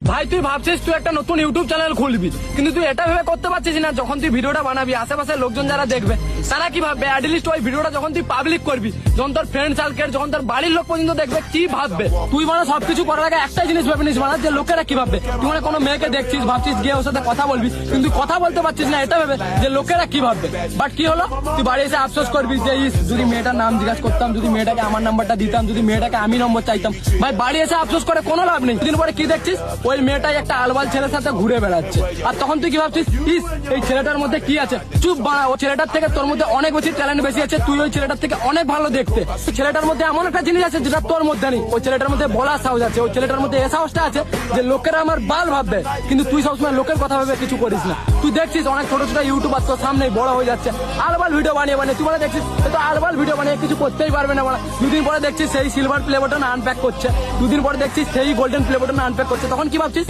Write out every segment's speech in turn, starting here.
ভাই তুই ভাবছিস তুই একটা নতুন ইউটিউব চ্যানেল খুলবি, কিন্তু তুই এটা ভেবে করতে পারছিস না যখন তুই ভিডিওটা বানাবি আশেপাশের লোকজন যারা দেখবে তারা কি ভাববে। অ্যাটলিস্ট ওই ভিডিওটা যখন তুই পাবলিক করবি, যখন তোর ফ্রেন্ড সার্কেল, যখন তোর বাড়ির লোক পর্যন্ত দেখবে, কি ভাববে। তুই মানে সবকিছু করার আগে একটাই জিনিস ভেবে নিস মানে যে লোকেরা কি ভাববে। তুই মানে কোনো মেয়েকে দেখছিস, ভাবছিস গিয়ে ওর সাথে কথা বলবি, কিন্তু কথা বলতে পারছিস না এটা ভেবে যে লোকেরা কি ভাববে। বাট কি হলো, তুই বাড়ি এসে আফসোস করবি যে যদি মেয়েটার নাম জিজ্ঞাসা করতাম, যদি মেয়েটাকে আমার নাম্বারটা দিতাম, যদি মেয়েটাকে আমি নম্বর চাইতাম। ভাই বাড়ি এসে আফসোস করে কোনো লাভ নেই। দিন পরে কি দেখছিস, ওই মেয়েটাই একটা আলবাল ছেলের সাথে ঘুরে বেড়াচ্ছে। আর তখন তুই কি ভাবছিস, ইস এই ছেলেটার মধ্যে কি আছে। চুপ বাড়া, ও ছেলেটার থেকে তোর মধ্যে অনেক বেশি ট্যালেন্ট বেশি আছে, তুই ওই ছেলেটার থেকে অনেক ভালো দেখতে। ছেলেটার মধ্যে এমন একটা জিনিস আছে যেটা তোর মধ্যে নেই। ওই ছেলেটার মধ্যে বলার সাহস আছে, ওই ছেলেটার মধ্যে এ সাহসটা আছে যে লোকেরা আমার বাল ভাববে, কিন্তু তুই সবসময় লোকের কথা ভেবে কিছু করিস না। তুই দেখছিস অনেক ছোট ছোট ইউটিউবার তোর সামনে বড় হয়ে যাচ্ছে, আলবাল ভিডিও বানিয়ে তুই মানে দেখছিস তো আলবাল ভিডিও বানিয়ে কিছু করতেই পারবে না। মানে দুদিন পরে দেখছিস সেই সিলভার প্লে বাটন আনপ্যাক করছে, দুদিন পরে দেখছিস সেই গোল্ডেন প্লে বাটন আনপ্যাক করছে। তখন কি ভাবছিস,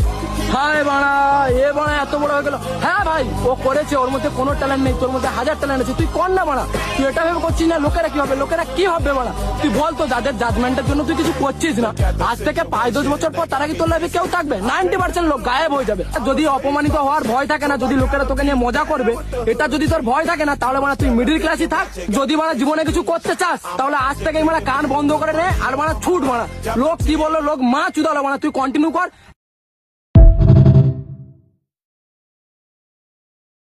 হায় বাড়া এ বাড়া এত বড় হয়ে গেল। হ্যাঁ ভাই ও করেছে, ওর মধ্যে কোনো ট্যালেন্ট নেই, তোর মধ্যে হাজার ট্যালেন্ট আছে, তুই কর না বাড়া। তুই এটা ভেবে করছিস না লোকেরা কি হবে, লোকেরা কি ভাববে বাড়া। তুই বল তো যাদের জাজমেন্টের জন্য তুই কিছু করছিস না, আজ থেকে 5-10 বছর পর তারা কি তোর লাইফে কেউ থাকবে? 90% লোক গায়েব হয়ে যাবে। যদি অপমানিত হওয়ার ভয় থাকে না, যদি লোকেরা তোকে নিয়ে মজা করবে এটা যদি তোর ভয় থাকে না, তাহলে মানে তুই মিডিল ক্লাসই থাক। যদি মানে জীবনে কিছু করতে চাস তাহলে আজ থেকেই মানে কান বন্ধ করে নে আর মানে ছুট মারা। লোক কি বললো, লোক মা চুদালো, মানে তুই কন্টিনিউ কর